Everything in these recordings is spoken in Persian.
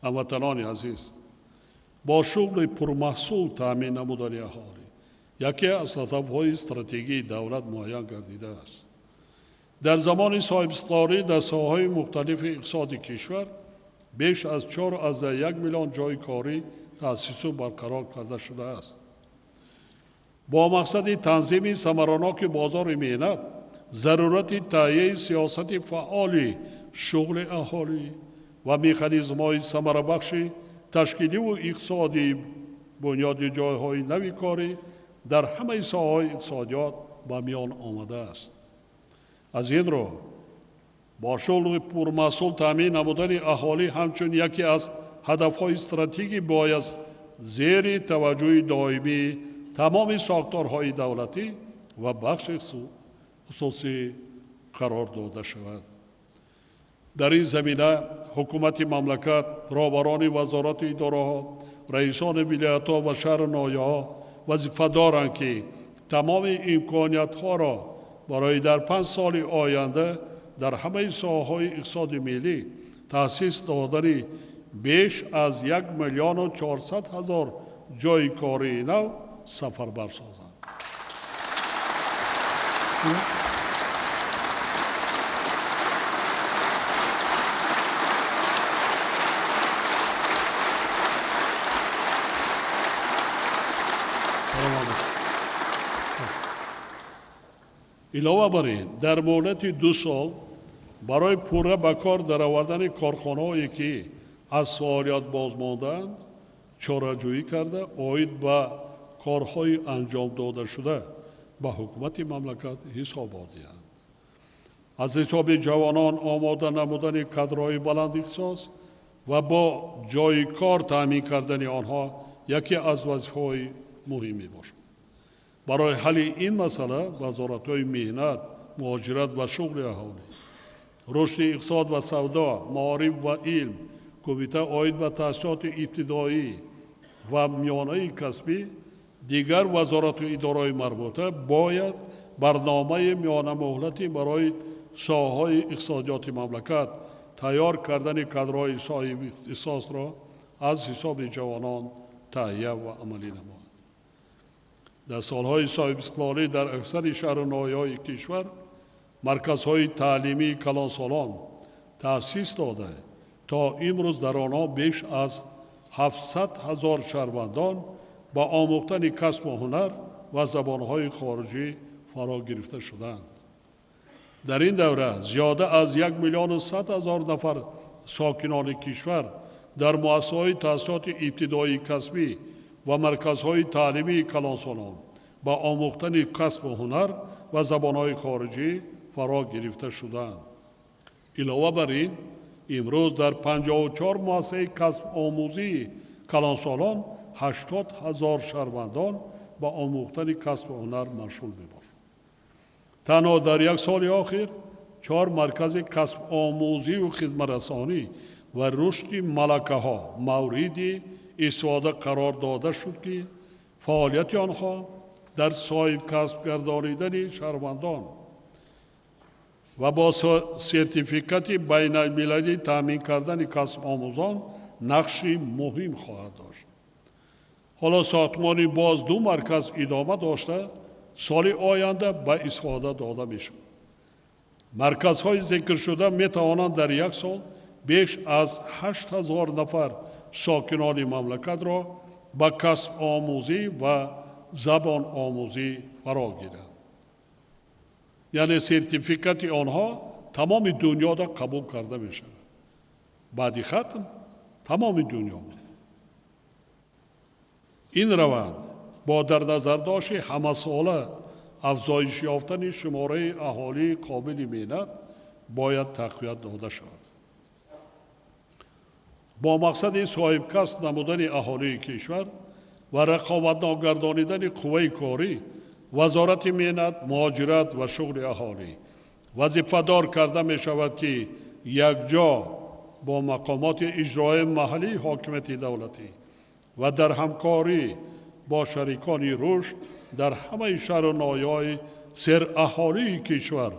هموطنان عزیز، با شغل پرمحصول تامین نمودن اهالی یکی از هدف‌های استراتژی دولت معین گردیده است. در زمان صاحب استقلالی در ساحه‌های مختلف اقتصاد کشور بیش از 4.1 میلیون جای کاری تأسیس و برقرار کرده شده است. با مقصد تنظیم ثمرناک بازار مهنت، ضرورت تهیه سیاست فعال شغل اهالی و مکانیزم‌های ثمربخش تشکیلی و اقتصادی بنیاد جایهای نوی کاری در همه ساحه‌های اقتصادیات به میان آمده است. از این رو با شغل پرمحصول تامین نمودن اهالی همچون یکی از هدف‌های استراتژیکی باید زیر توجه دائمی تمام ساختارهای دولتی و بخش خصوصی قرار داده شود. در این زمینه حکومت مملکت، رهبران وزارت اداره‌ها، رئیسان ولایت‌ها و شهر نایه‌ها وظیفه دارند که تمام امکانیت‌ها را برای در 5 سال آینده در همه ساحه‌های اقتصاد ملی تأسیس دادن بیش از 1,400,000 جای کاری نو سفربر سازند. علاوه بر این در مدت 2 سال برای پوره به کار درآوردن کارخانه‌هایی که از فعالیت باز ماندند چاره‌جویی کرده عاید به کارهای انجام داده شده به حکومت مملکت حسابات دهند. از حساب جوانان آماده نمودن کادرهای بلند اختصاص و با جای کار تامین کردن آنها یکی از وظیفه‌های مهمی باشد. برای حل این مسئله وزارت‌های مهنت، مهاجرت و شغل اهالی، رشد اقتصاد و سودا، معارف و علم، کمیته عاید به تأسیسات ابتدایی و میانه کسبی، دیگر وزارت و اداره‌های مربوطه باید برنامه میانه مهلتی برای ساحه‌های اقتصادیات مملکت تیار کردن کادرهای صاحب اختصاص را از حساب جوانان تهیه و عملی نماید. در سالهای صاحب استقلالی در اکثر شهر و ناحیه‌های کشور مرکزهای تعلیمی کلانسالان تأسیس داده تا امروز در آنها بیش از 700,000 شهروندان با آموختن کسب و هنر و زبانهای خارجی فرا گرفته شدند. در این دوره زیاده از 1,100,000 نفر ساکنان کشور در مؤسسه‌های تأسیسات ابتدایی کسبی و مرکزهای تعلیمی کلانسالان با آموختن کسب و هنر و زبانهای خارجی فرا گرفته شدند. علاوه بر این امروز در 54 مؤسسه کسب آموزی کلانسالان 80,000 شهروندان با آموختن کسب و هنر مشغول می‌باشند. تنها در 1 سال اخیر 4 مرکز کسب آموزی و خدمت‌رسانی و رشد ملکه‌ها مورد استفاده قرار داده شد که فعالیت آنها در صاحب کسب گردانیدن شهروندان و با سرتیفیکت بین المللی تامین کردن کسب آموزان نقش مهم خواهد داشت. حالا ساختمان باز 2 مرکز ادامه داشته سال آینده به استفاده داده می شود. مرکزهای ذکر شده می توانند در 1 سال بیش از 8,000 نفر ساکنان مملکت را به کسب آموزی و زبان آموزی فرا گیرند. یعنی سرتیفیکت آنها تمام دنیا را قبول کرده می شود. بعد ختم تمام دنیا. این روند با در نظر داشت همه ساله افزایش یافتن شماره اهالی قابل مهنت باید تقویت داده شود. با مقصد صاحب کسب نمودن اهالی کشور و رقابت ناگردانیدن قوه کاری، وزارت مهنت، مهاجرت و شغل اهالی وظیفه دار کرده می شود که یکجا با مقامات اجرایی محلی حاکمیت دولتی و در همکاری با شریکان رشد در همه شهر و ناحیه‌های سر اهالی کشور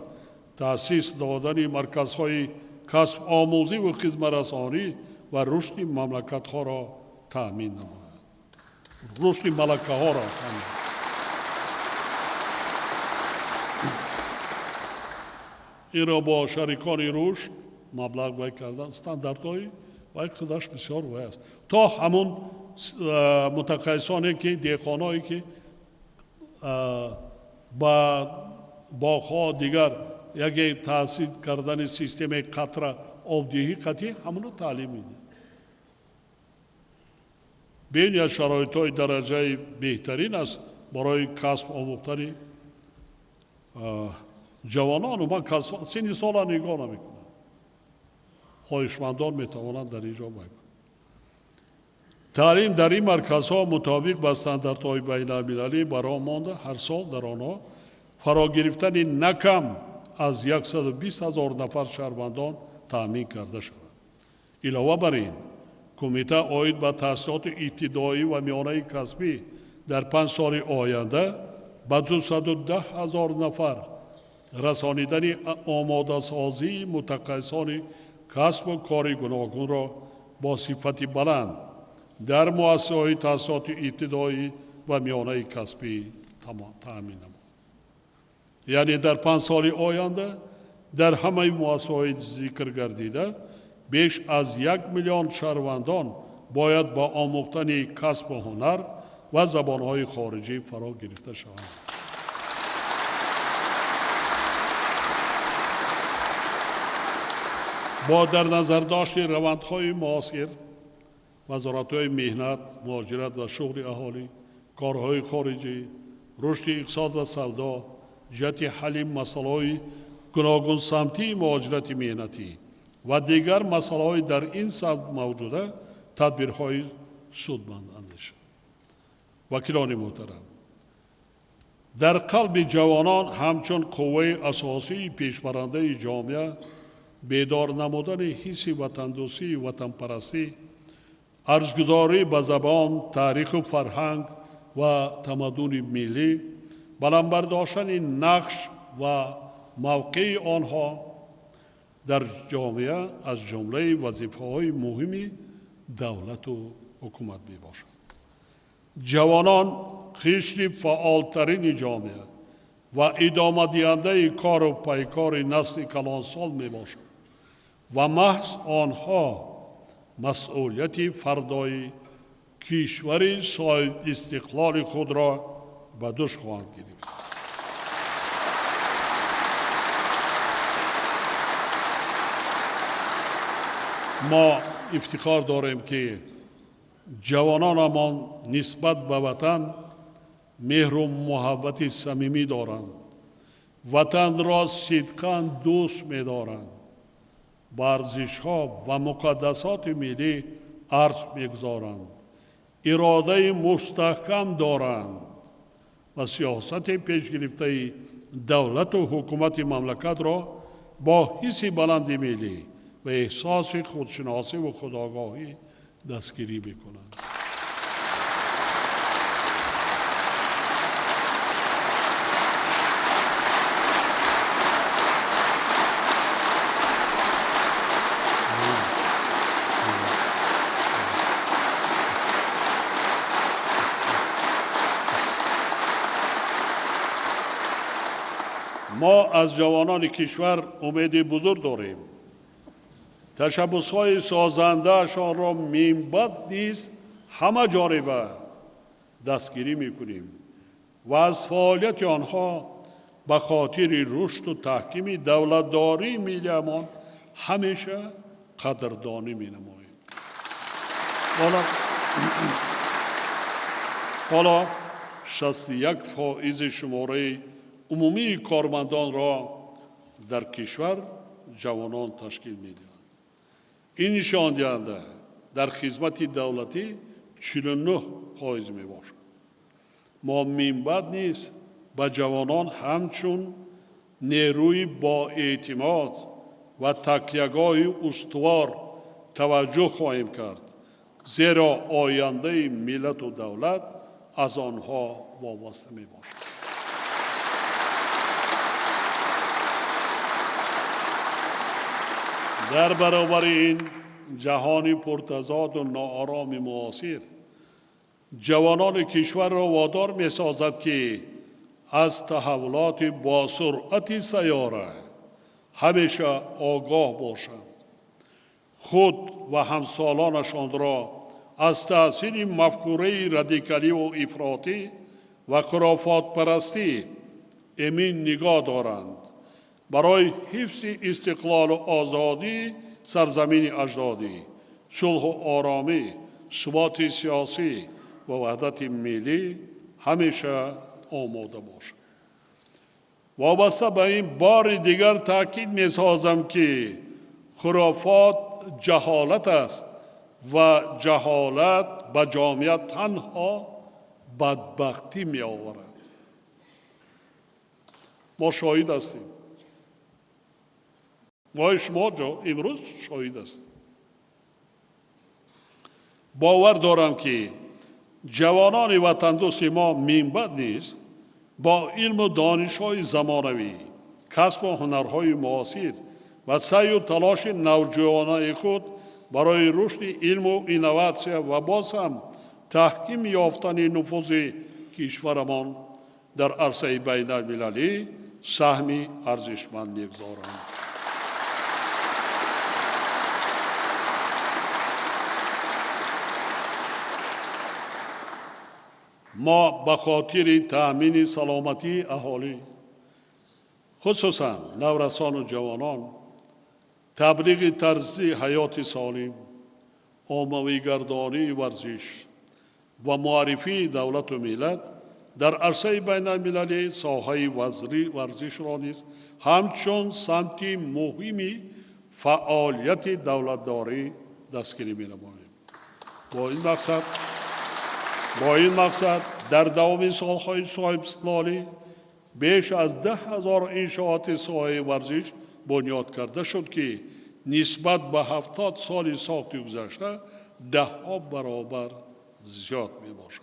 تأسیس دادن مرکزهای کسب آموزی و خدمت‌رسانی و رشد مملکت‌ها را تأمین نماید. رشد ملکه‌ها را تأمین. این را با شریکان رشد مبلغ وای کردن، استانداردهای وای کردنش بسیار وای است. تا همون متخصصانی که دیخانهایی که با باغ‌ها دیگر یک تأسیس کردن سیستم قطره آبدهی قطعی همونو تعلیم میده. بین یا شرایط‌های درجه بهترین است برای کسب آموختن جوانان و من کسب سنی سال نگاه نمیکنم. خواهشمندان میتوانند در اینجا بکنند. تعلیم در این مرکزها مطابق با استانداردهای بین المللی برای مانده هر سال در آنها فرا گرفتن نکم از 120,000 نفر شهروندان تأمین کرده شود. علاوه بر این کمیته عاید به تحصیلات ابتدایی و میانه کسبی در 5 سال آینده به 210,000 نفر رسانیدن آماده سازی متخصصان کسب و کار گوناگون را با صفت بلند در مؤسسه‌های تحصیلات ابتدایی و میانه کسبی تأمین نماید. یعنی در 5 سال آینده در همه مؤسسه‌های ذکر گردیده بیش از 1 میلیون شهروندان باید با آموختن کسب و هنر و زبان‌های خارجی فرا گرفته شوند. با در نظر داشت روندهای معاصر وزارت‌های مهنت، مهاجرت و شغل اهالی، کارهای خارجی، رشد اقتصاد و سودا، جهت حل مسائل گوناگون سمتی مهاجرت مهنتی و دیگر مسائل در این سمت موجوده تدبیرهای سودمند شد. وکیلان محترم، در قلب جوانان همچون قوه اساسی پیشبرنده جامعه بیدار نمودن حس وطندوستی و وطنپرستی، ارزگذاری به زبان، تاریخ و فرهنگ و تمدن ملی، بلند برداشتن نقش و موقع آنها در جامعه از جمله وظیفه‌های مهم دولت و حکومت میباشد. جوانان قشر فعالترین جامعه و ادامه دهنده کار و پیکار نسل کلانسال میباشد و محض آنها مسئولیت فردای کشور صاحب استقلال خود را به دوش خواهند گرفت. ما افتخار داریم که جوانانمان نسبت به وطن مهر و محبت صمیمی دارند. وطن را صدقاً دوست می‌دارند. به ارزش‌ها و مقدسات ملی ارج می‌گذارند. اراده مستحکم دارند و سیاست پیش گرفته دولت و حکومت مملکت را با حس بلند ملی و احساس خودشناسی و خودآگاهی دستگیری می‌کنند. ما از جوانان کشور امید بزرگ داریم. تشبس‌های سازنده‌شان را منبع نیز همه جانبه دستگیری می‌کنیم و از فعالیت آنها به خاطر رشد و تحکیم دولتداری ملیمان همیشه قدردانی می‌نماییم. حالا 61% شماره عمومی کارمندان را در کشور جوانان تشکیل می‌دهند. این نشان دهنده در خدمت دولتی 49% میباشد. ما منبع نیز به جوانان همچون نیروی با اعتماد و تکیه‌گاه استوار توجه خواهیم کرد، زیرا آینده ملت و دولت از آنها وابسته میباشد. در برابر این جهانی پرتضاد و ناآرام معاصر جوانان کشور را وادار می سازد که از تحولات با سرعت سیاره همیشه آگاه باشند. خود و همسالانشان را از تأثیر مفکوره رادیکالی و افراطی و خرافات پرستی امین نگاه دارند. برای حفظ استقلال و آزادی سرزمین اجدادی، صلح و آرامی، ثبات سیاسی و وحدت ملی همیشه آماده باشد. وابسته به این بار دیگر تاکید می سازم که خرافات جهالت است و جهالت به جامعه تنها بدبختی می آورد. ما شاهد هستیم. ما شما امروز شاهد هستیم. باور دارم که جوانان وطن دوست ما منبع نیز با علم و دانش‌های زمانوی، کسب و هنرهای معاصر و سعی و تلاش نوجوانان خود برای رشد علم و اینواسیون و باز هم تحکیم یافتن نفوذ کشورمان در عرصه بین المللی سهمی ارزشمند می‌گذارند. ما به خاطر تأمین سلامتی اهالی خصوصا نورسان و جوانان، تبلیغ طرز حیات سالم، عمومی گردانی ورزش و معرفی دولت و ملت در عرصه بین المللی ساحه ورزش را نیز همچون سمت مهمی فعالیت دولتداری دستگیری می‌نماییم. با این مقصد در دوام سالهای صاحب استقلالی بیش از 10,000 انشاءات ساحه ورزش بنیاد کرده شد که نسبت به 70 سال ساخت گذشته 10 برابر زیاد می باشد.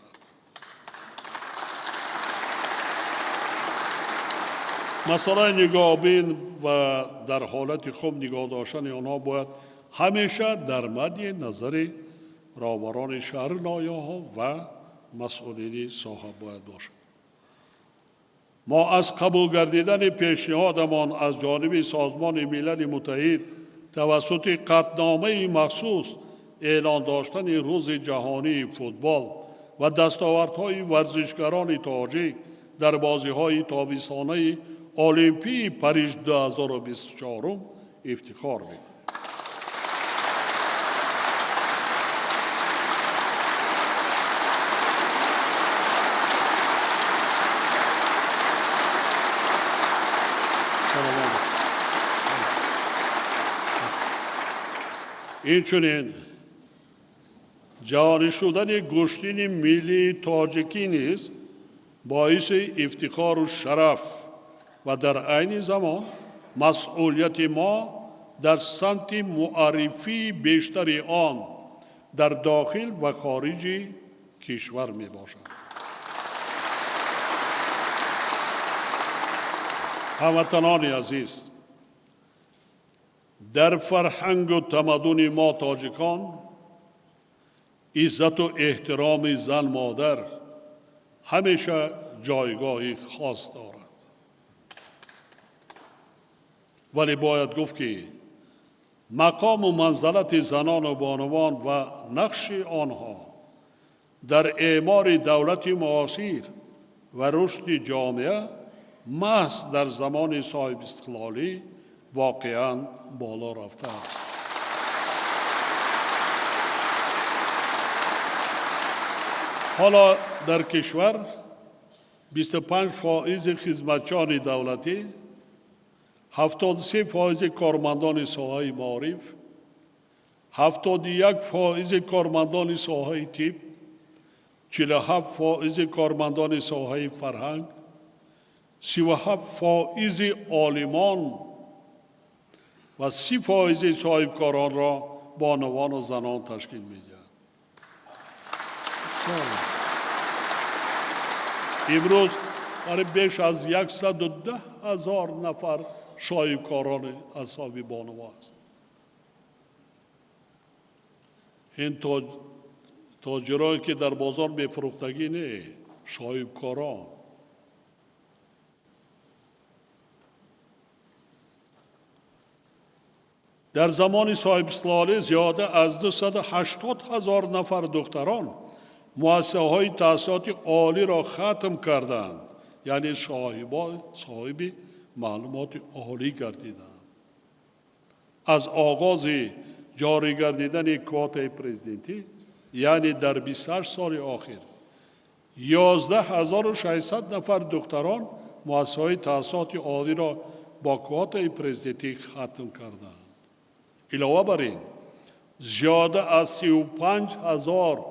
مثلا نگاهبین و در حالت خوب نگاه داشتن آنها باید همیشه در مد نظر رهبران شهر نایاها و مسئولین ساحه باید باشد. ما از قبول گردیدن پیشنهادمان از جانب سازمان ملل متحد توسط قطعنامه مخصوص اعلان داشتن روز جهانی فوتبال و دستاوردهای ورزشکاران تاجیک در بازی‌های تابستانه المپی پاریس 2024 افتخار می‌کنیم. اینچنین جهانی شدن گشتین ملی تاجیکی نیز باعث افتخار و شرف و در عین زمان مسئولیت ما در سمت معرفی بیشتر آن در داخل و خارج کشور می باشد. هموطنان عزیز، در فرهنگ و تمدن ما تاجیکان عزت و احترام زن مادر همیشه جایگاهی خاص دارد. ولی باید گفت که مقام و منزلت زنان و بانوان و نقش آنها در اعمار دولت معاصر و رشد جامعه محض در زمان صاحب استقلالی واقعاً بالا رفته است. حالا در کشور 25% خدمتچان دولتی، 73% کارمندان ساحه معارف، 71% کارمندان ساحه طب، 47% کارمندان ساحه فرهنگ، 37% عالمان و 30% صاحبکاران را بانوان و زنان تشکیل می‌دهند. امروز برای بیش از 110,000 نفر صاحبکاران اصحاب بانوا است. این تاجرایی که در بازار میفروختگی نه، شایبکاران. در زمان صاحب سلاله زیاده از 280,000 نفر دختران مؤسسه های تحصیلات عالی را ختم کردند، یعنی صاحب معلومات عالی گردیدند. از آغاز جاری گردیدن کوتای پرزیدنتی، یعنی در 28 سال آخر 11,600 نفر دختران مؤسسه های تحصیلات عالی را با کوتای پرزیدنتی ختم کردند. علاوه بر این زیاده از 35,000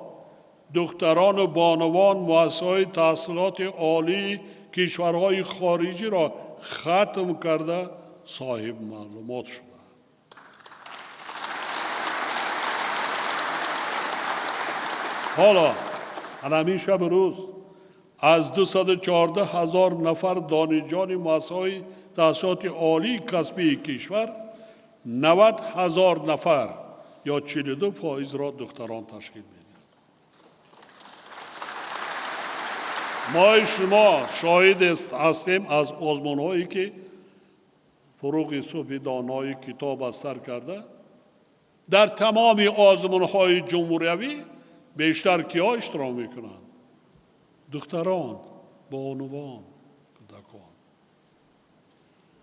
دختران و بانوان مؤسسه های تحصیلات عالی کشورهای خارجی را ختم کرده صاحب معلومات شدند. حالا همین شب روز از 214,000 نفر دانشجویان مؤسسه های تحصیلات عالی کسبی کشور 90,000 نفر یا 42% را دختران تشکیل می‌دهند. ما شما شاهد هستیم از آزمون‌هایی که فروغ صبح دانای کتاب از سر کرده. در تمام آزمون‌های جمهوریوی بیشتر کیا اشتراک میکنند؟ دختران، بانوان، کودکان.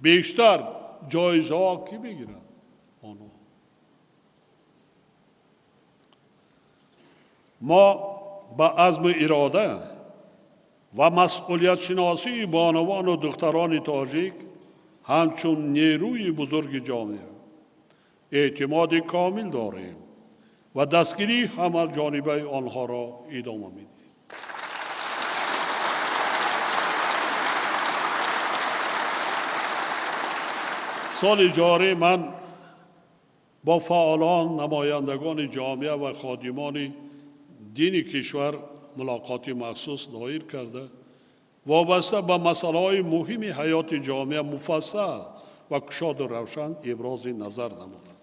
بیشتر جایزه ها کی میگیرند؟ بانوان. ما با عزم اراده و مسئولیت شناسی بانوان و دختران تاجیک همچون نیروی بزرگ جامعه اعتماد کامل داریم و دستگیری همه جانبه آنها را ادامه میدیم. سال جاری من با فعالان، نمایندگان جامعه و خادمان دین کشور ملاقات مخصوص دایر کرده وابسته به مسائل مهم حیات جامعه مفصل و گشاد و روشن ابراز نظر نمودند.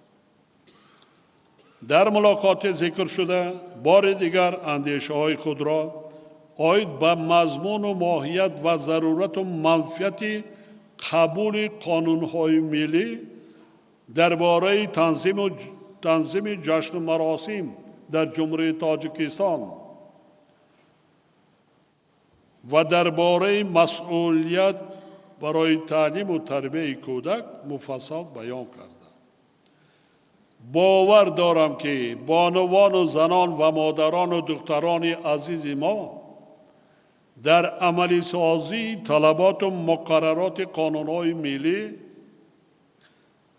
در ملاقات ذکر شده بار دیگر اندیشه های خود را عاید به مضمون و ماهیت و ضرورت و منفعت قبول قانون‌های ملی درباره تنظیم جشن و مراسم در جمهوری تاجیکستان و درباره مسئولیت برای تعلیم و تربیت کودک مفصل بیان کرد. باور دارم که بانوان و زنان و مادران و دختران عزیز ما در عملی سازی طلبات و مقررات قانون‌های ملی،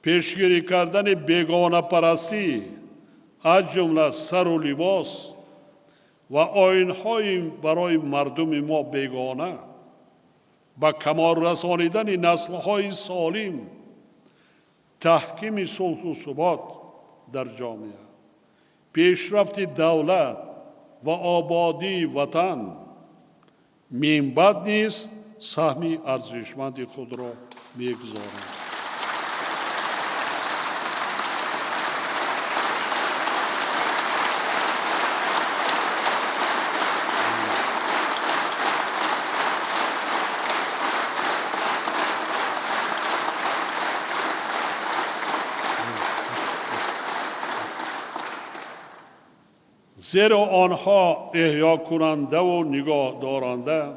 پیشگیری کردن بیگانه پرستی از جمله سر و لباس و آیین‌های برای مردم ما بیگانه، با کمال رسانیدن نسل‌های سالم، تحکیم صلح و ثبات در جامعه، پیشرفت دولت و آبادی وطن من بد نیست سهمی ارزشمند خود را می‌گذارند. زیرا آنها احیا کننده و نگاه دارنده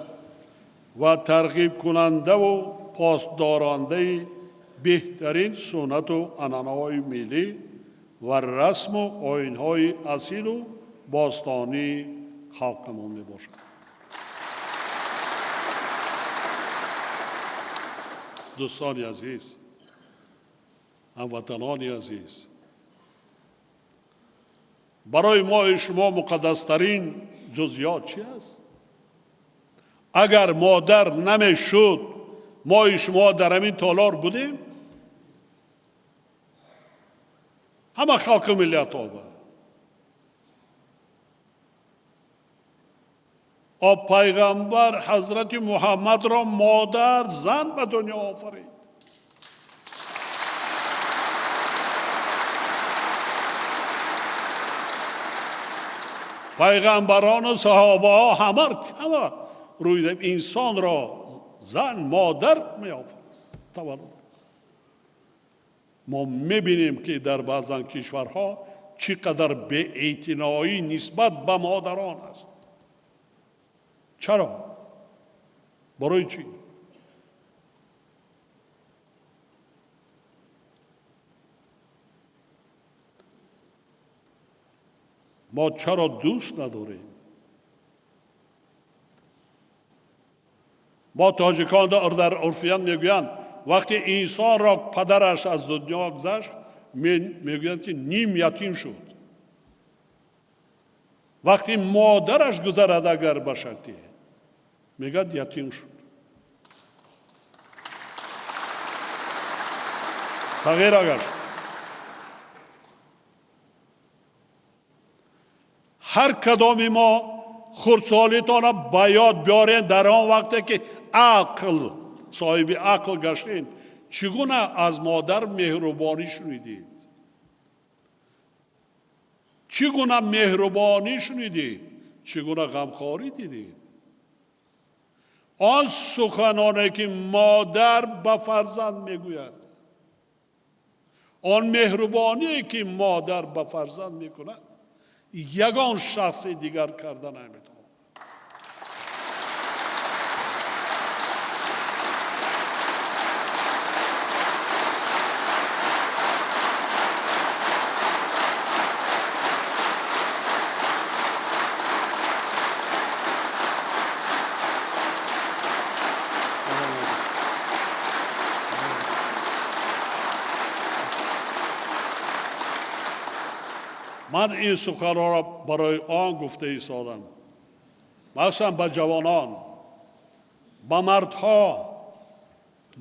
و ترغیب کننده و پاسدارنده بهترین سنت و عنعنه‌های ملی و رسم و آیین‌های اصیل و باستانی خلقمان میباشد. دوستان عزیز، هموطنان عزیز، برای ما شما مقدسترین جزئیات چی است؟ اگر مادر نمیشد ما شما در همین تالار بودیم؟ همه خلق ملت آب پیغمبر حضرت محمد را مادر زن به دنیا آفرید. پیغمبران و صحابه ها همه روی انسان را زن مادر می آفرید. ما میبینیم که در بعضی کشورها چقدر بی‌اعتنایی نسبت به مادران است. چرا؟ برای چی؟ ما چرا دوست نداریم؟ ما تاجیکان در عرفیت میگویند وقتی انسان را پدرش از دنیا گذشت میگویند که نیم یتیم شد. وقتی مادرش گذرد اگر باشد میگد یتیم شد. تغییر اگر هر کدام ما خردسالیتان را به یاد بیارین در آن وقتی که صاحب عقل گشتین چگونه از مادر مهربانی شنیدید؟ چگونه مهربانی شنیدید؟ چگونه غمخواری دیدید؟ آن سخنانی که مادر به فرزند میگوید، آن مهربانی که مادر به فرزند میکند یگان شخص دیگر کرده نمیتواند. من این سخن را برای آن گفته ایستادم، مثلا به جوانان، به مردها،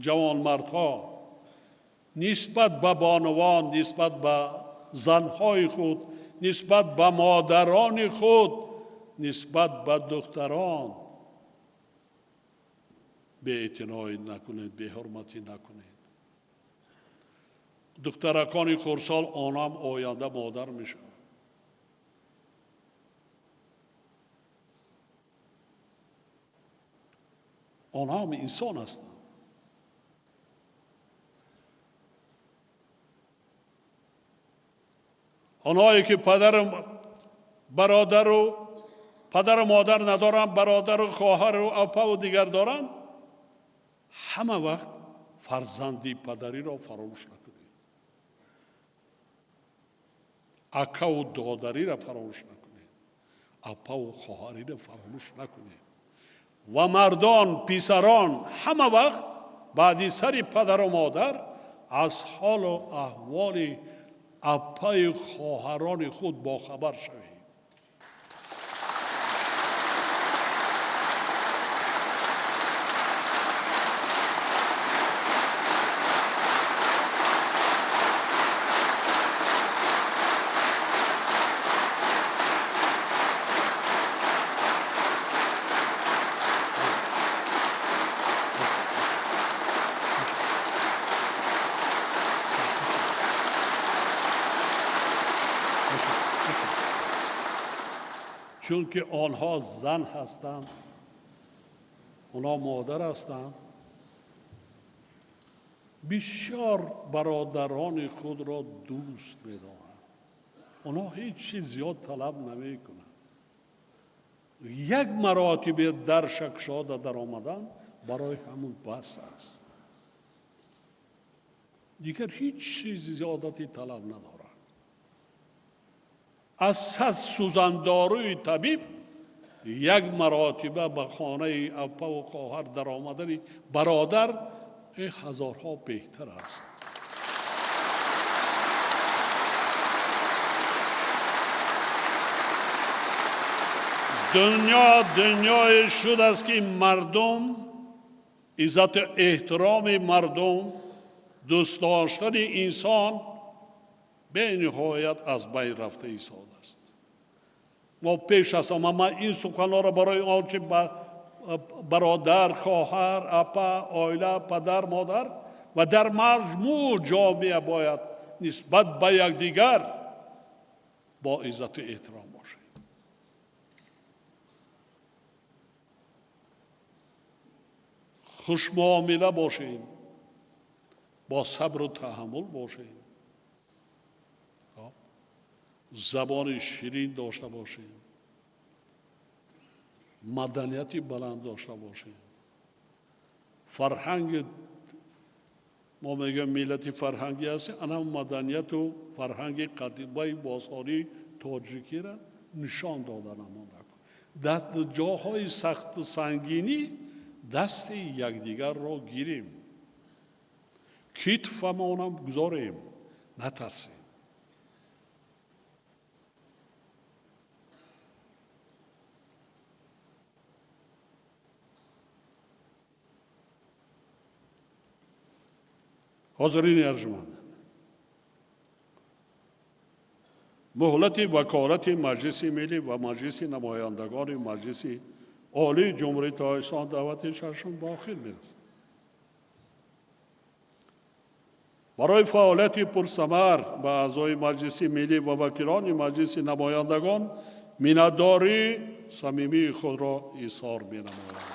جوان مردها، نسبت به بانوان، نسبت به زنهای خود، نسبت به مادران خود، نسبت به دختران بی‌اعتنایی نکنید، بی‌حرمتی نکنید. دخترکان خردسال آنها هم آینده مادر میشن. آنها هم انسان هستند. آنهایی که پدر برادر و پدر و مادر ندارن، برادر و خواهر و اپا و دیگر دارن، همه وقت فرزندی پدری را فراموش نکنید. اکا و دادری را فراموش نکنید. اپا و خواهری را فراموش نکنید. و مردان، پسران همه وقت بعد سر پدر و مادر از حال و احوال اپای خواهران خود باخبر شوید. چون که آنها زن هستند، آنها مادر هستند، بسیار برادران خود را دوست می‌دارند. آنها هیچ چیز زیاد طلب نمی‌کنند. یک مراتبه در شکشاده در آمدن برای همون بس است. دیگر هیچ چیز زیادتی طلب ندارند. از 100 سوزنداروی طبیب یک مراتبه به خانه اپا و خواهر در آمدن برادر هزارها بهتر است. دنیای شد است که مردم عزت و احترام مردم، دوست داشتن انسان به نهایت از بین رفته ایستاده است. ما پیش از همه من این سخنان را برای آنچه برادر، خواهر، اپا، آیله، پدر، مادر و در مجموع جامعه باید نسبت به یکدیگر با عزت و احترام باشیم. خوش معامله باشیم، با صبر و تحمل باشیم، زبان شیرین داشته باشیم، مدنیتی بلند داشته باشیم. فرهنگ ما میگم ملت فرهنگی هستی، انا مدنیت و فرهنگ قدیمی باستانی تاجیکی را نشان دادن. در جاهای سخت سنگینی دست یکدیگر را گیریم، کتفمان هم گذاریم، نترسیم. حاضرین ارجمند، مهلت وکالت مجلس ملی و مجلس نمایندگان مجلس عالی جمهوری تاجیکستان دعوت ششم به آخر میرسد. برای فعالیت پرثمر به اعضای مجلس ملی و وکیلان مجلس نمایندگان منتداری صمیمی خود را اظهار می‌نمایم.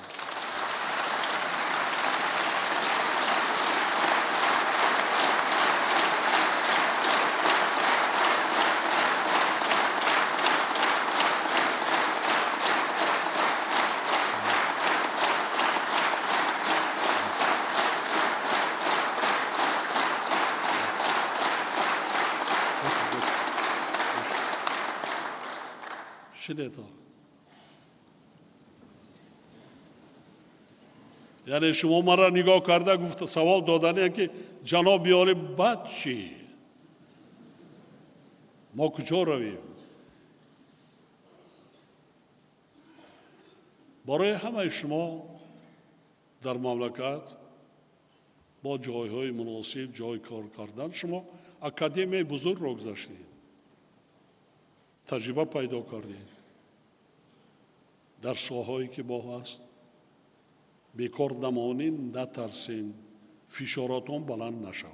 یعنی شما مرا نگاه کرده گفت سوال دادنه که جناب بیاری بعد چی؟ ما کجا رویم؟ برای همه شما در مملکت با جایهای مناسب جای کار کردن شما اکادمی بزرگ را گذاشتید، تجربه پیدا کردید در ساحه‌ای که با هست. بیکار نمانین، نترسین، فشاراتون بلند نشود.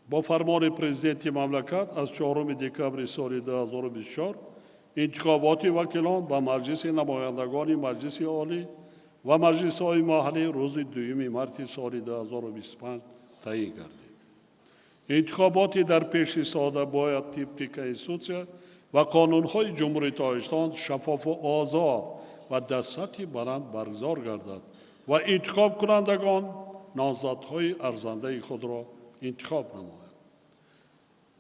با فرمان پرزیدنت مملکت از 4 دکامبر سال 2024 انتخابات وکیلان به مجلس نمایندگان مجلس عالی و مجلس های محلی روز 2 مارس سال 2025 تعیین گردید. انتخابات در پیش ساده باید طبق کنستیتوسیون و قانون‌های جمهوری تاجیکستان شفاف و آزاد و در سطح بلند برگزار گردد و انتخاب کنندگان نامزدهای ارزنده خود را انتخاب نمایند.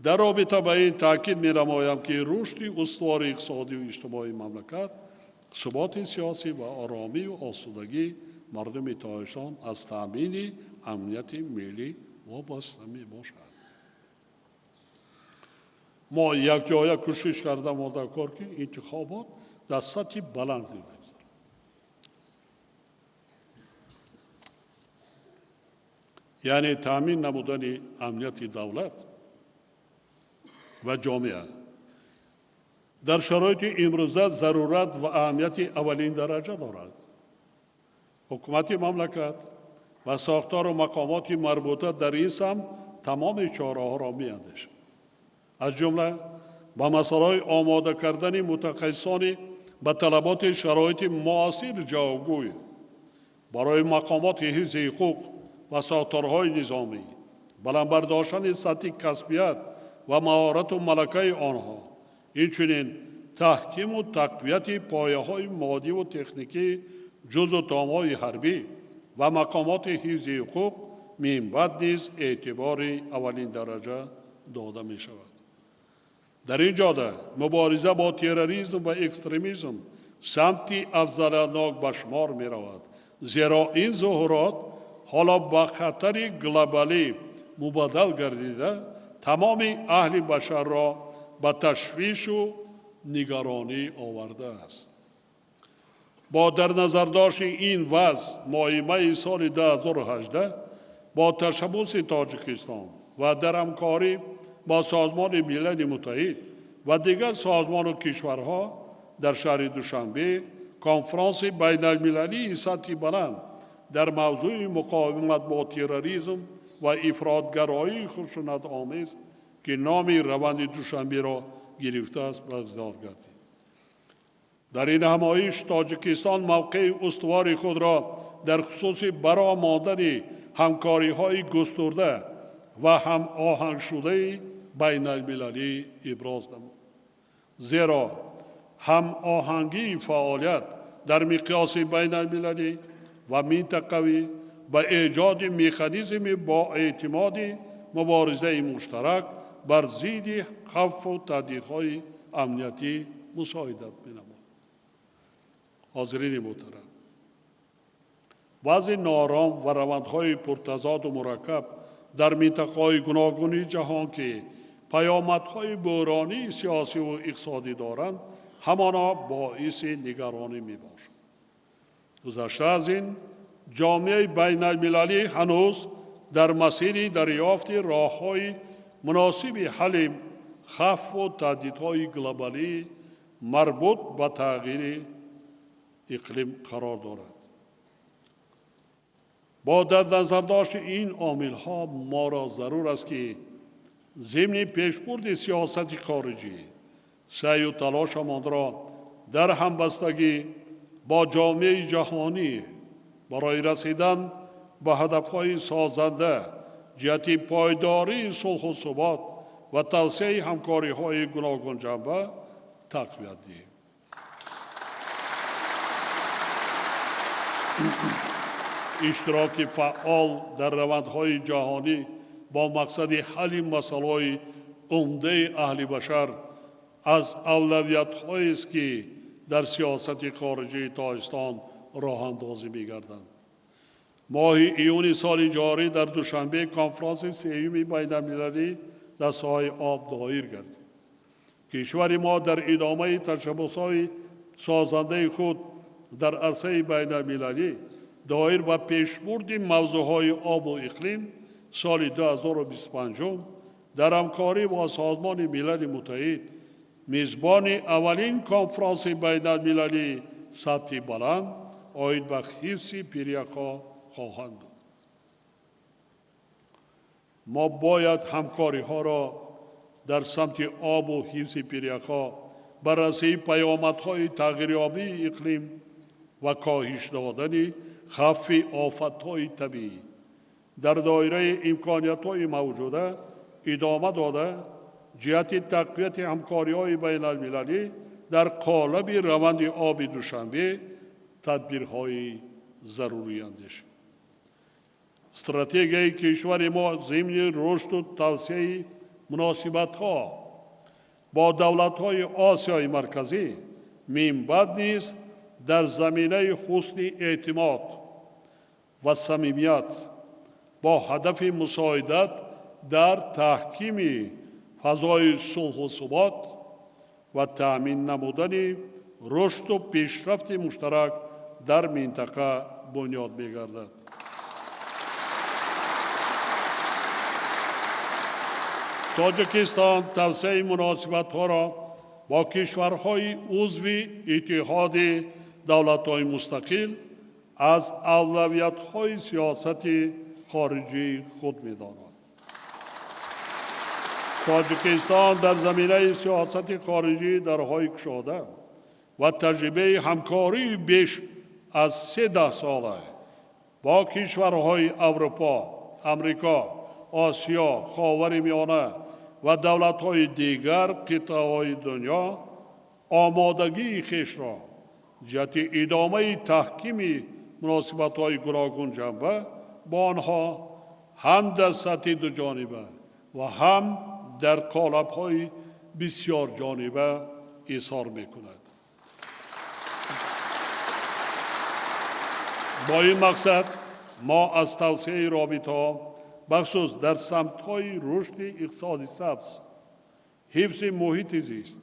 در رابطه با این تاکید می‌نمایم که رشد استوار اقتصادی و اجتماعی مملکت، ثبات سیاسی و آرامی و آسودگی مردم تاجیکستان از تامین امنیت ملی وابسته میباشد. ما یک جای کوشش کردیم و کار که انتخابات در سطح بلند بگذارد. یعنی تامین نمودن امنیت دولت و جامعه در شرایط امروزه ضرورت و اهمیت اولین درجه دارد. حکومت مملکت و ساختار و مقامات مربوطه در این سمت تمام چاره‌ها را می‌اندیشند. از جمله با مسائل آماده کردن متخصصان به طلبات شرایط معاصر جوابگوی برای مقامات حفظ حقوق و ساختارهای نظامی، بلند برداشتن سطح کسبیت و مهارت و ملکه آنها، اینچنین تحکیم و تقویت پایه‌های مادی و تکنیکی جزو تام‌های حربی و مقامات حفظ حقوق من بعد نیز اعتبار اولین درجه داده می شود. در این جاده مبارزه با تروریسم و اکستریمیسم سمتی افزایشناک به شمار می رود، زیرا این ظاهرات حالا به خطر گلوبالی مبادل گردیده تمام اهل بشر را به تشویش و نگرانی آورده است. با در نظر داشت این وضع ماه سال 2018 با تشبث تاجیکستان و در همکاری با سازمان ملل متحد و دیگر سازمان و کشورها در شهر دوشنبه کنفرانس بین المللی سطح بلند در موضوع مقاومت با تروریسم و افراطگرایی خشونت‌آمیز که نام روند دوشنبه را گرفته است بگذار گردید. در این همایش تاجیکستان موقع استوار خود را در خصوص برآمدن همکاری‌های گسترده و هم آهنگ شده بین المللی ابراز نمود. زیرا هم آهنگی فعالیت در مقیاس بین المللی و منطقوی و ایجاد مکانیزم با اعتماد مبارزه مشترک بر ضد خوف و تهدیدهای امنیتی مساعدت می‌نماید. حاضرین محترم، وضع نارام و روندهای پرتضاد و مرکب در منطقه‌های گوناگون جهان که پیامدهای بحرانی سیاسی و اقتصادی دارند همانا باعث نگرانی می‌باشد. گذشته از این، جامعه بین المللی هنوز در مسیر دریافت راه‌های مناسب حل خوف و تهدیدهای گلوبالی مربوط به تغییر اقلیم قرار دارد. با در نظر داشت این عامل‌ها ما را ضرور است که ضمن پیشبرد سیاست خارجی سعی و تلاشمان را در همبستگی با جامعه جهانی برای رسیدن به هدف‌های سازنده جهت پایداری صلح و ثبات و توسعه همکاری‌های گوناگون جنبه تقویت دهیم. اشتراک فعال در روندهای جهانی با مقصد حل مسائل عمده اهل بشر از اولویت‌هایی است که در سیاست خارجی تاجیکستان راه اندازی می‌گردند. ماه ایون سال جاری در دوشنبه کنفرانس سوم بین المللی در ساحه آب دایر گردید. کشور ما در ادامه تشبس‌های سازنده خود در عرصه بین المللی دایر و پیشبرد موضوعهای آب و اقلیم سال 2025 در همکاری با سازمان ملل متحد میزبان اولین کنفرانس بین المللی سطح بلند آید به حفظ پیریخا خواهند بود. ما باید همکاری ها را در سمت آب و حفظ پیریخا بررسی پیامدهای تغییریابی اقلیم و کاهش دادن خوف آفت‌های طبیعی در دایره امکانیت‌های موجوده ادامه داده جهت تقویت همکاری‌های بین المللی در قالب روند آب دوشنبه تدبیرهای ضروری اندیشید. استراتژی کشور ما ضمن رشد و توسعه مناسبت‌ها با دولت‌های آسیای مرکزی منبع نیز در زمینه حسن اعتماد و صمیمیت با هدف مساعدت در تحکیم فضای صلح و ثبات و تأمین نمودن رشد و پیشرفت مشترک در منطقه بنیاد می‌گردد. تاجیکستان توسعه مناسبت‌ها را با کشورهای عضو اتحاد دولت‌های مستقل از اولویت‌های سیاست خارجی خود می‌داند. تاجیکستان در زمینه سیاست خارجی درهای گشاده و تجربه همکاری بیش از 13 ساله با کشورهای اروپا، امریکا، آسیا، خاورمیانه و دولت‌های دیگر قطعه‌های دنیا آمادگی خویش را جهت ادامه تحکیم مناسبت‌های گوناگون جنبه با آنها هم در سطح دو جانبه و هم در قالب‌های بسیار جانبه اظهار می‌کند. با این مقصد ما از توسعه رابطه‌ها بخصوص در سمت‌های رشد اقتصادی سبز، حفظ محیط زیست،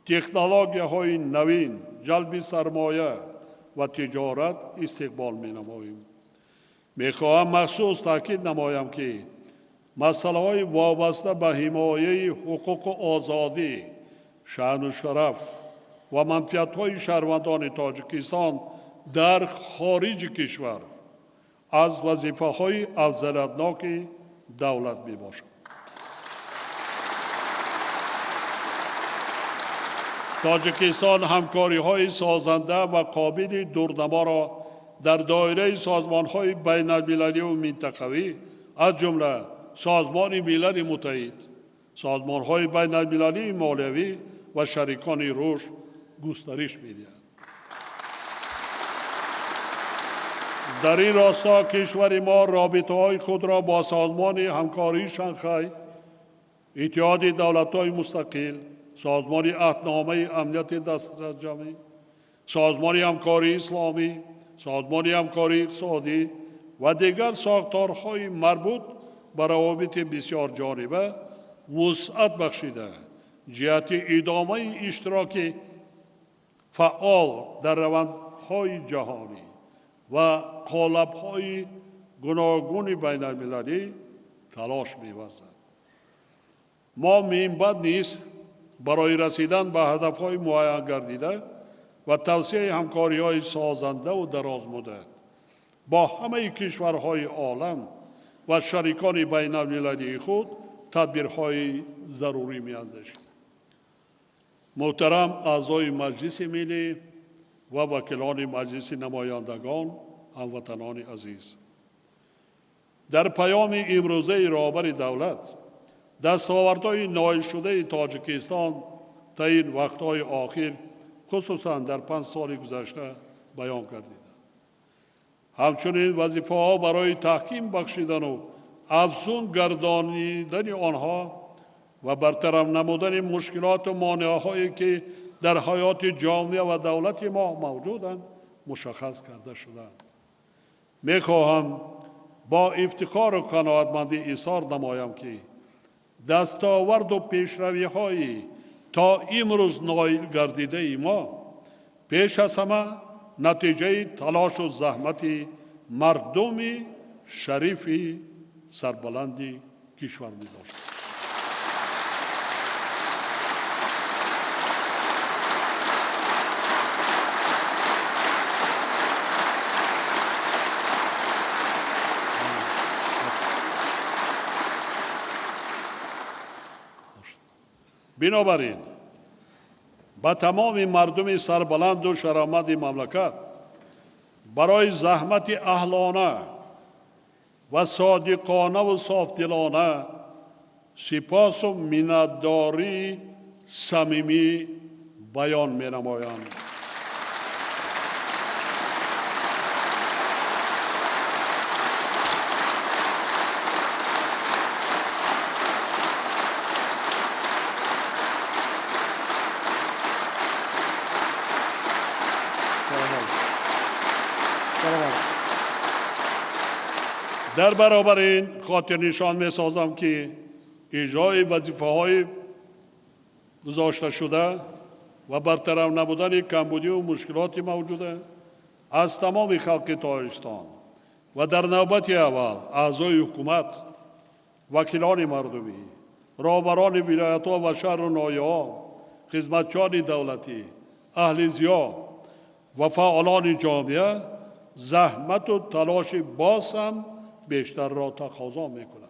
تکنولوژی‌های نوین، جلب سرمایه و تجارت استقبال می‌نماییم. می‌خواهم مخصوص تاکید نمایم که مسائل وابسته به حمایت حقوق و آزادی، شأن و شرف و منفعت‌های شهروندان تاجیکستان در خارج کشور از وظیفه‌های افضل‌ناک دولت میباشد. تاجیکستان همکاری‌های سازنده و قابل دورنما را در دایره سازمان‌های بین‌المللی و منطقوی از جمله سازمان ملل متحد، سازمان‌های بین‌المللی مالیوی و شریکان روش گسترش می‌دهد. در این راستا کشور ما رابطه‌های خود را با سازمان همکاری شانگهای، اتحاد دولت‌های مستقل، سازمان عهدنامه امنیت دست‌جمعی، سازمان همکاری اسلامی، سازمان همکاری اقتصادی و دیگر ساختارهای مربوط به روابط بسیار جانبه وسعت بخشیده جهت ادامه اشتراک فعال در روندهای جهانی و قالب‌های گوناگون بین المللی تلاش می‌ورزد. ما منبع نیز برای رسیدن به هدف‌های معین گردیده و توسعه همکاری‌های سازنده و درازمدت با همه کشورهای عالم و شریکان بین المللی خود تدبیرهای ضروری می‌اندیشیم. محترم اعضای مجلس ملی و وکیلان مجلس نمایندگان، هموطنان عزیز، در پیام امروزه رهبر دولت دستاوردهای نائل شده تاجیکستان تا این وقتهای آخر خصوصا در 5 سال گذشته بیان گردیده. همچنین وظیفه‌ها برای تحکیم بخشیدن و افزون گردانیدن آنها و برطرف نمودن مشکلات و مانعهایی که در حیات جامعه و دولت ما موجودند مشخص کرده شدند. می‌خواهم با افتخار و قناعتمندی اظهار نمایم که دستاورد و پیشروی‌های تا امروز نائل گردیده ما پیش از همه نتیجه تلاش و زحمت مردم شریف سربلند کشور می‌باشد. بنابراین با تمام مردم سربلند و شرامت مملکت برای زحمت اهلانه و صادقانه و صافدلانه سپاس و منتداری صمیمی بیان می‌نمایم. در برابر این خاطر نشان می سازم که اجرای وظیفه‌های گذاشته شده و برطرف نبودن کمبودی و مشکلات موجوده از تمام خلق تاجیکستان و در نوبت اول اعضای حکومت، وکیلان مردمی، رهبران ولایت‌ها و شهر و ناحیه‌ها، خدمتچیان دولتی، اهل ضیاع و فعالان جامعه زحمت و تلاش باز هم بیشتر را تقاضا می‌کند.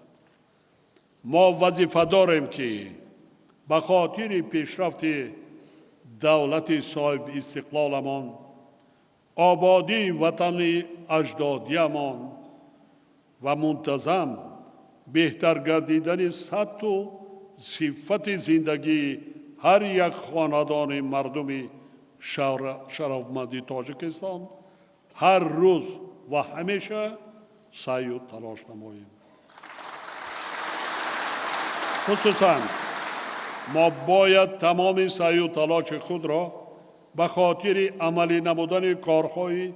ما وظیفه داریم که به خاطر پیشرفت دولت صاحب استقلالمان، آبادی وطن اجدادیمان و منتظم بهتر گردیدن سطح و صفت زندگی هر یک خاندان مردم شرافمند تاجیکستان هر روز و همیشه سعی و تلاش نماییم. خصوصاً ما باید تمام سعی و تلاش خود را به خاطر عملی نمودن کارهای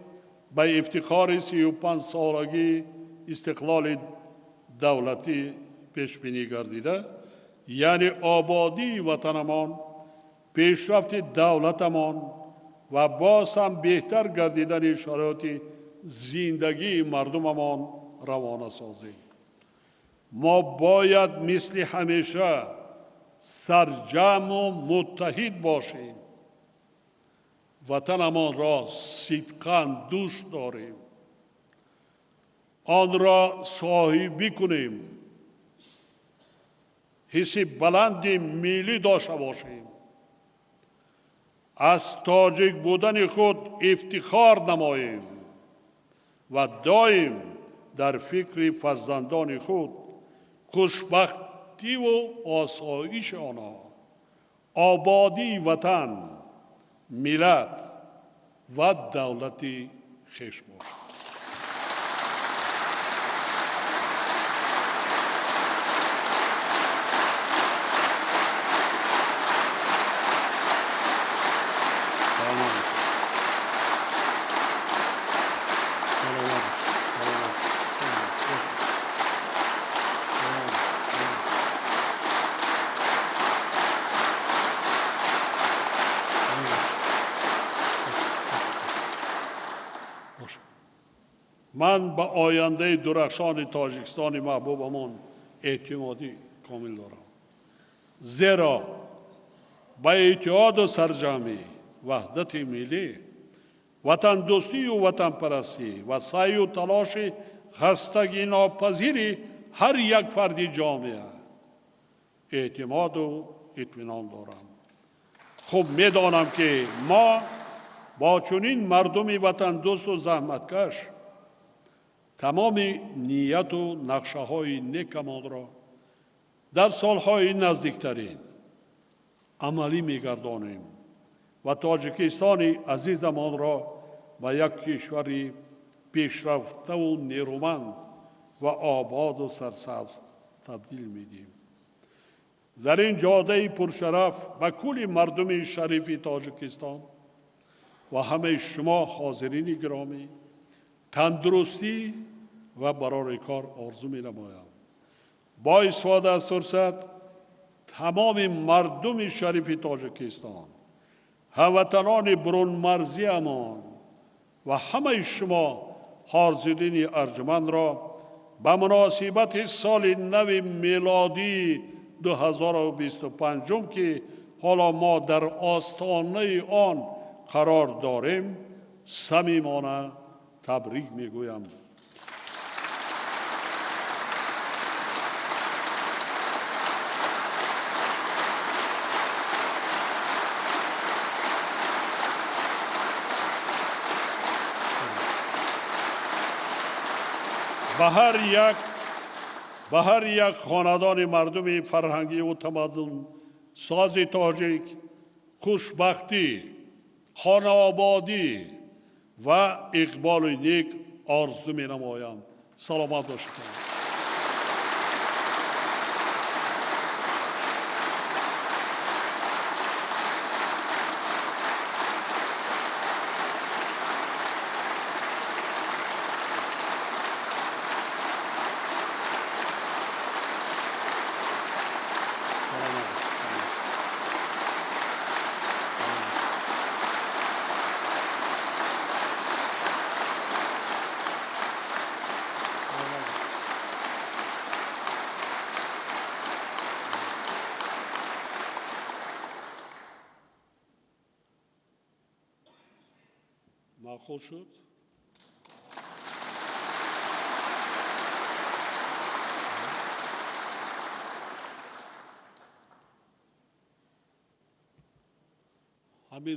به افتخار 35 سالگی استقلال دولتی پیش بینی گردیده، یعنی آبادی وطنمان، پیشرفت دولتمان و باز هم بهتر گردیدن شرایط زندگی مردممان روانه سازیم. ما باید مثل همیشه سرجم و متحد باشیم. وطنمان را صدقاً دوست داریم. آن را صاحبی کنیم، حس بلند ملی داشته باشیم، از تاجیک بودن خود افتخار نماییم و دائم در فکر فرزندان خود خوشبختی و آسایش آنها، آبادی وطن، ملت و دولت خویش باشد. من به آینده درخشان تاجیکستان محبوبمون اعتمادی کامل دارم، زیرا با اتحاد و سرجمی، وحدت ملی، وطن دوستی و وطن پرستی و سعی و تلاش خستگی ناپذیر هر یک فرد جامعه اعتماد و اطمینان دارم. خوب میدانم که ما با چنین مردم وطن دوست و زحمتکش تمام نیت و نقشه های نیکمان را در سالهای نزدیکترین عملی میگردانیم و تاجیکستان عزیزمان را به یک کشور پیشرفته و نیرومند و آباد و سرسبز تبدیل میدیم. در این جاده پرشرف به کل مردم شریف تاجیکستان و همه شما حاضرین گرامی تندرستی و برای کار آرزو می نمایم. با استفاده از فرصت تمام مردم شریف تاجیکستان، هموطنان برون مرزی امان و همه شما حاضرین ارجمند را به مناسبت سال نو میلادی 2025 که حالا ما در آستانه آن قرار داریم صمیمانه تبریک میگویم. به هر یک خاندان مردم فرهنگی و تمدن ساز تاجیک خوشبختی، خانه آبادی و اقبال نیک آرزو می نمایم. سلامت باشید. معقول شد؟ همین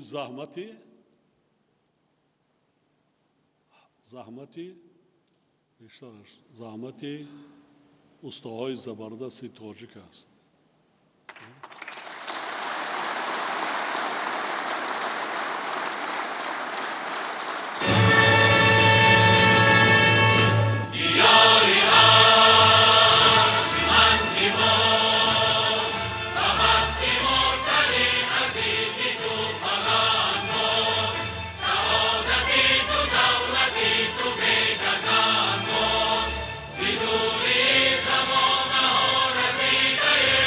زحمتی بیشترش زحمتی استادهای زبردست تاجیک است. زدوری زمان ها رسیده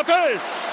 خداحافظ.